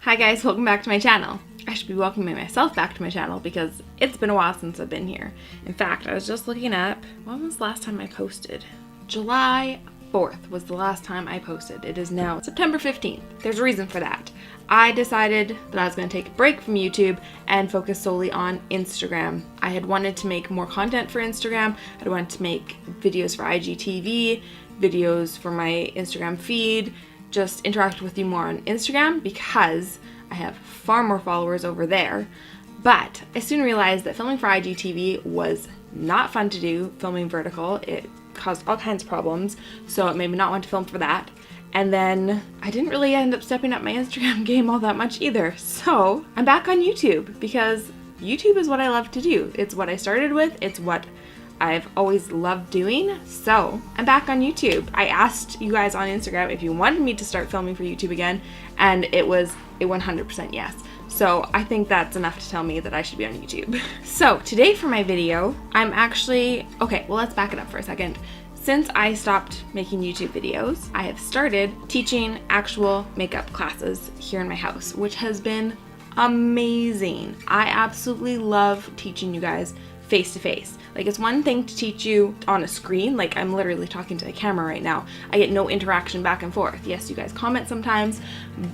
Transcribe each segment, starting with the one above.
Hi guys, welcome back to my channel. I should be welcoming myself back to my channel because it's been a while since I've been here. In fact, I was just looking up, when was the last time I posted? July 4th was the last time I posted. It is now September 15th. There's a reason for that. I decided that I was going to take a break from YouTube and focus solely on Instagram. I had wanted to make more content for Instagram. I wanted to make videos for IGTV, videos for my Instagram feed, just interact with you more on Instagram because I have far more followers over there. But I soon realized that filming for IGTV was not fun to do, filming vertical. It caused all kinds of problems, so it made me not want to film for that. And then I didn't really end up stepping up my Instagram game all that much either. So I'm back on YouTube because YouTube is what I love to do. It's what I started with. It's what I've always loved doing, so I'm back on YouTube. I asked you guys on Instagram if you wanted me to start filming for YouTube again, and it was a 100% yes. So I think that's enough to tell me that I should be on YouTube. So today for my video, I'm actually, okay, well let's back it up for a second. Since I stopped making YouTube videos, I have started teaching actual makeup classes here in my house, which has been amazing. I absolutely love teaching you guys face to face. Like, it's one thing to teach you on a screen, like I'm literally talking to the camera right now. I get no interaction back and forth. Yes, you guys comment sometimes,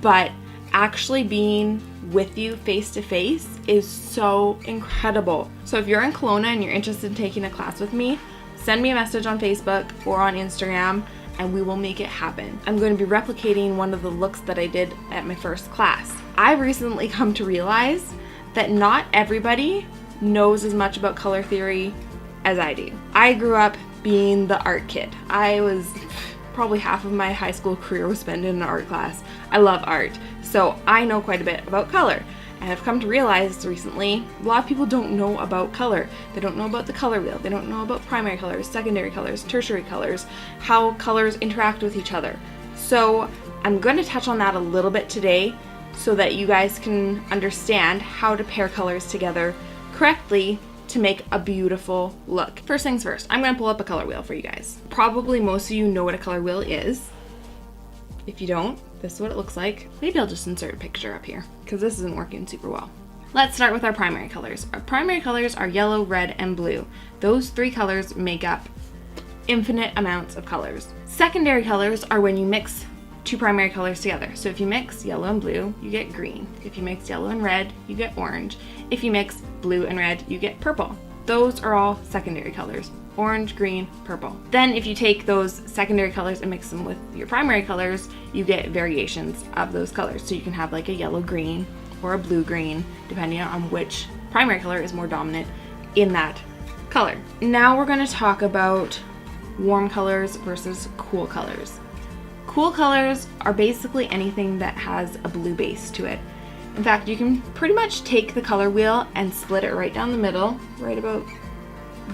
but actually being with you face to face is so incredible. So if you're in Kelowna and you're interested in taking a class with me, send me a message on Facebook or on Instagram and we will make it happen. I'm going to be replicating one of the looks that I did at my first class. I've recently come to realize that not everybody knows as much about color theory as I do. I grew up being the art kid. I was probably half of my high school career was spent in an art class. I love art, so I know quite a bit about color. And I've come to realize recently, a lot of people don't know about color. They don't know about the color wheel. They don't know about primary colors, secondary colors, tertiary colors, how colors interact with each other. So I'm going to touch on that a little bit today so that you guys can understand how to pair colors together correctly to make a beautiful look. First things first, I'm going to pull up a color wheel for you guys. Probably most of you know what a color wheel is. If you don't, this is what it looks like. Maybe I'll just insert a picture up here because this isn't working super well. Let's start with our primary colors. Our primary colors are yellow, red, and blue. Those three colors make up infinite amounts of colors. Secondary colors are when you mix two primary colors together. So if you mix yellow and blue, you get green. If you mix yellow and red, you get orange. If you mix blue and red, you get purple. Those are all secondary colors. Orange, green, purple. Then if you take those secondary colors and mix them with your primary colors, you get variations of those colors. So you can have like a yellow green or a blue green, depending on which primary color is more dominant in that color. Now we're going to talk about warm colors versus cool colors. Cool colors are basically anything that has a blue base to it. In fact, you can pretty much take the color wheel and split it right down the middle, right about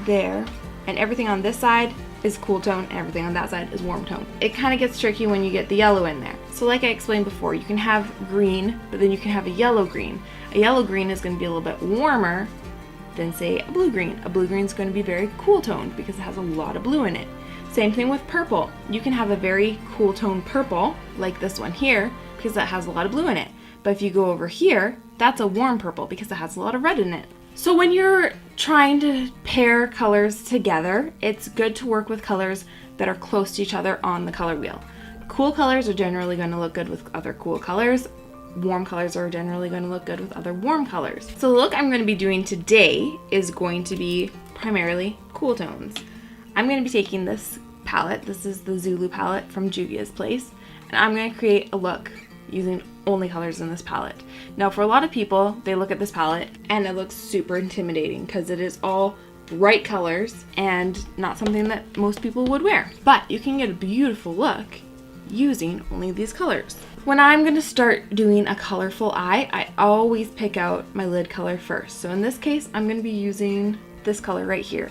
there, and everything on this side is cool tone and everything on that side is warm tone. It kind of gets tricky when you get the yellow in there. So like I explained before, you can have green, but then you can have a yellow green. A yellow green is going to be a little bit warmer than, say, a blue green. A blue green is going to be very cool toned because it has a lot of blue in it. Same thing with purple. You can have a very cool tone purple, like this one here, because that has a lot of blue in it. But if you go over here, that's a warm purple because it has a lot of red in it. So when you're trying to pair colors together, it's good to work with colors that are close to each other on the color wheel. Cool colors are generally going to look good with other cool colors. Warm colors are generally going to look good with other warm colors. So the look I'm going to be doing today is going to be primarily cool tones. I'm going to be taking this palette. This is the Zulu palette from Juvia's Place, and I'm going to create a look using only colors in this palette. Now for a lot of people, they look at this palette and it looks super intimidating because it is all bright colors and not something that most people would wear. But you can get a beautiful look using only these colors. When I'm going to start doing a colorful eye, I always pick out my lid color first. So in this case, I'm going to be using this color right here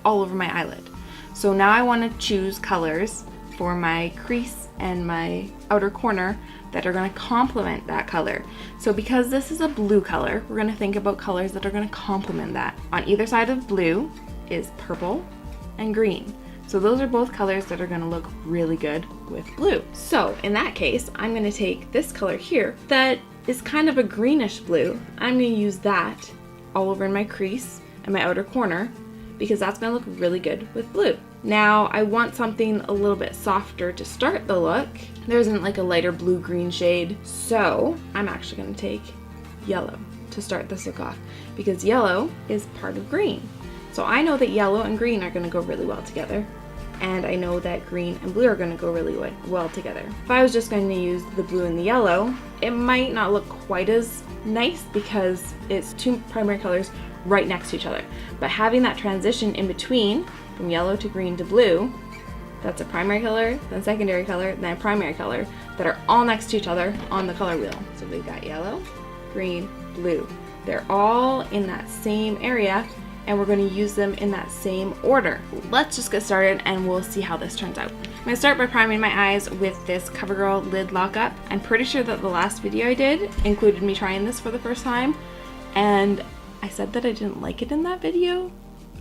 all over my eyelid. So now I want to choose colors for my crease and my outer corner that are going to complement that color. So because this is a blue color, we're going to think about colors that are going to complement that. On either side of blue is purple and green. So those are both colors that are going to look really good with blue. So in that case, I'm going to take this color here that is kind of a greenish blue. I'm going to use that all over in my crease and my outer corner because that's going to look really good with blue. Now I want something a little bit softer to start the look. There isn't like a lighter blue-green shade, so I'm actually going to take yellow to start this look off because yellow is part of green. So I know that yellow and green are going to go really well together, and I know that green and blue are going to go really well together. If I was just going to use the blue and the yellow, it might not look quite as nice because it's two primary colors right next to each other. But having that transition in between, from yellow to green to blue, that's a primary color, then secondary color, then a primary color, that are all next to each other on the color wheel. So we've got yellow, green, blue. They're all in that same area, and we're going to use them in that same order. Let's just get started and we'll see how this turns out. I'm going to start by priming my eyes with this CoverGirl lid lockup. I'm pretty sure that the last video I did included me trying this for the first time, and I said that I didn't like it in that video.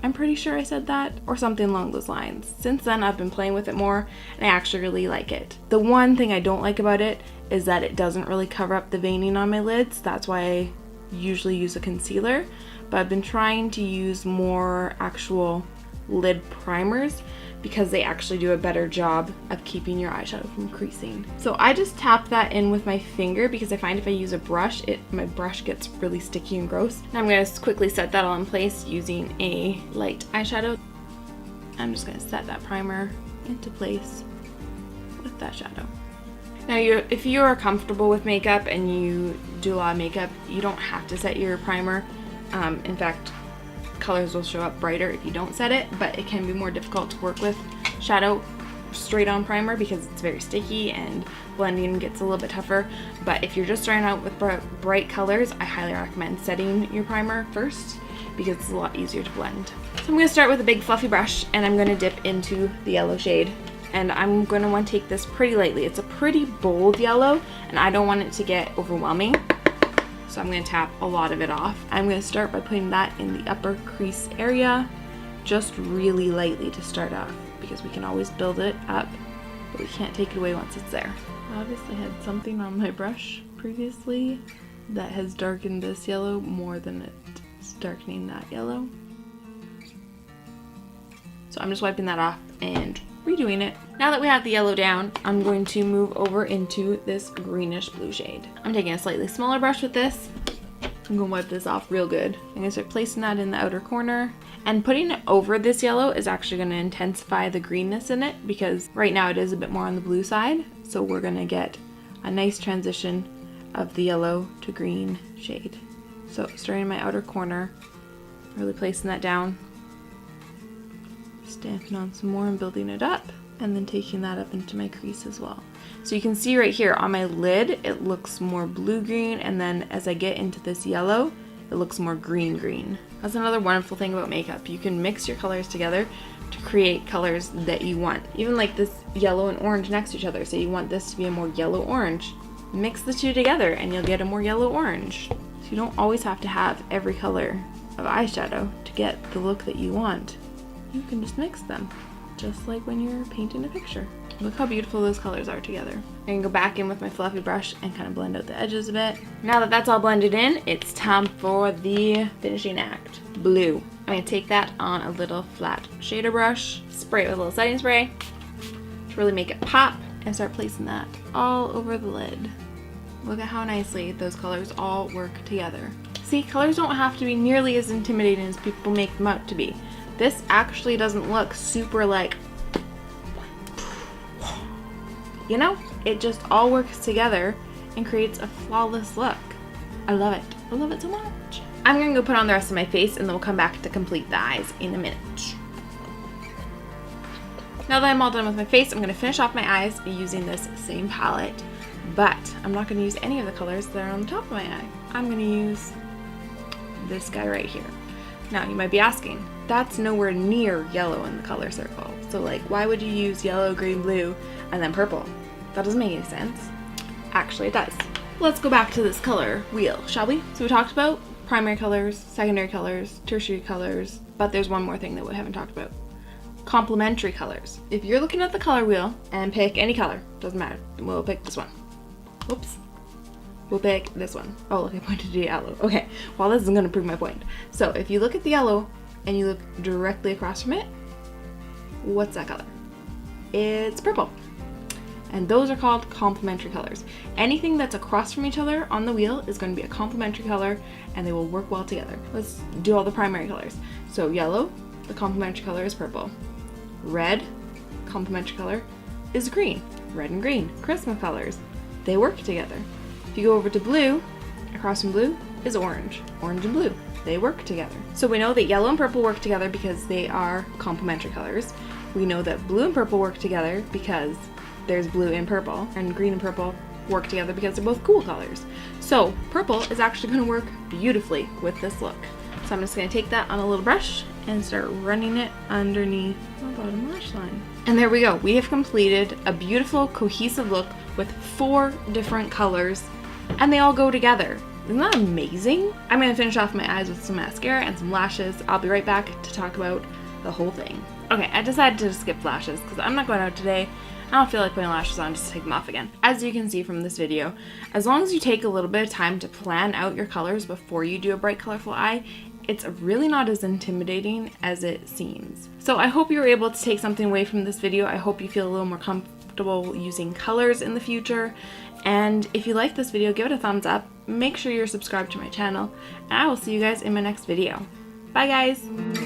I'm pretty sure I said that, or something along those lines. Since then, I've been playing with it more, and I actually really like it. The one thing I don't like about it is that it doesn't really cover up the veining on my lids. That's why I usually use a concealer, but I've been trying to use more actual lid primers because they actually do a better job of keeping your eyeshadow from creasing. So I just tap that in with my finger because I find if I use a brush, my brush gets really sticky and gross. Now I'm going to quickly set that all in place using a light eyeshadow. I'm just going to set that primer into place with that shadow. Now if you are comfortable with makeup and you do a lot of makeup, you don't have to set your primer. In fact, colors will show up brighter if you don't set it, but it can be more difficult to work with shadow straight on primer because it's very sticky and blending gets a little bit tougher. But if you're just starting out with bright colors, I highly recommend setting your primer first because it's a lot easier to blend. So I'm going to start with a big fluffy brush and I'm going to dip into the yellow shade. And I'm going to want to take this pretty lightly. It's a pretty bold yellow and I don't want it to get overwhelming. So I'm going to tap a lot of it off. I'm going to start by putting that in the upper crease area, just really lightly to start off, because we can always build it up, but we can't take it away once it's there. I obviously had something on my brush previously that has darkened this yellow more than it's darkening that yellow. So I'm just wiping that off and redoing it. Now that we have the yellow down, I'm going to move over into this greenish blue shade. I'm taking a slightly smaller brush with this. I'm going to wipe this off real good. I'm going to start placing that in the outer corner. And putting it over this yellow is actually going to intensify the greenness in it because right now it is a bit more on the blue side. So we're going to get a nice transition of the yellow to green shade. So starting in my outer corner, really placing that down. Stamping on some more and building it up, and then taking that up into my crease as well. So you can see right here on my lid it looks more blue-green, and then as I get into this yellow it looks more green-green. That's another wonderful thing about makeup. You can mix your colors together to create colors that you want. Even like this yellow and orange next to each other. So you want this to be a more yellow-orange. Mix the two together and you'll get a more yellow-orange. So you don't always have to have every color of eyeshadow to get the look that you want. You can just mix them, just like when you're painting a picture. Look how beautiful those colors are together. I'm gonna go back in with my fluffy brush and kind of blend out the edges a bit. Now that that's all blended in, it's time for the finishing act, blue. I'm gonna take that on a little flat shader brush, spray it with a little setting spray to really make it pop, and start placing that all over the lid. Look at how nicely those colors all work together. See, colors don't have to be nearly as intimidating as people make them out to be. This actually doesn't look super like, you know, it just all works together and creates a flawless look. I love it. I love it so much. I'm gonna go put on the rest of my face and then we'll come back to complete the eyes in a minute. Now that I'm all done with my face, I'm gonna finish off my eyes using this same palette, but I'm not gonna use any of the colors that are on the top of my eye. I'm gonna use this guy right here. Now you might be asking, that's nowhere near yellow in the color circle. So like, why would you use yellow, green, blue, and then purple? That doesn't make any sense. Actually, it does. Let's go back to this color wheel, shall we? So we talked about primary colors, secondary colors, tertiary colors, but there's one more thing that we haven't talked about. Complementary colors. If you're looking at the color wheel and pick any color, doesn't matter, we'll pick this one. Whoops. we'll pick this one. Oh, look, I pointed to yellow. Okay, well, this isn't gonna prove my point. So if you look at the yellow and you look directly across from it, what's that color? It's purple. And those are called complementary colors. Anything that's across from each other on the wheel is going to be a complementary color, and they will work well together. Let's do all the primary colors. So yellow, the complementary color is purple. Red, complementary color is green. Red and green, Christmas colors. They work together. If you go over to blue, across from blue is orange. Orange and blue, they work together. So we know that yellow and purple work together because they are complementary colors. We know that blue and purple work together because there's blue and purple, and green and purple work together because they're both cool colors. So purple is actually going to work beautifully with this look. So I'm just going to take that on a little brush and start running it underneath the bottom lash line. And there we go. We have completed a beautiful cohesive look with 4 different colors, and they all go together. Isn't that amazing? I'm going to finish off my eyes with some mascara and some lashes. I'll be right back to talk about the whole thing. Okay, I decided to skip lashes because I'm not going out today. I don't feel like putting lashes on just to take them off again. As you can see from this video, as long as you take a little bit of time to plan out your colors before you do a bright colorful eye, it's really not as intimidating as it seems. So I hope you were able to take something away from this video. I hope you feel a little more comfortable using colors in the future. And if you like this video, give it a thumbs up. Make sure you're subscribed to my channel, and I will see you guys in my next video. Bye guys!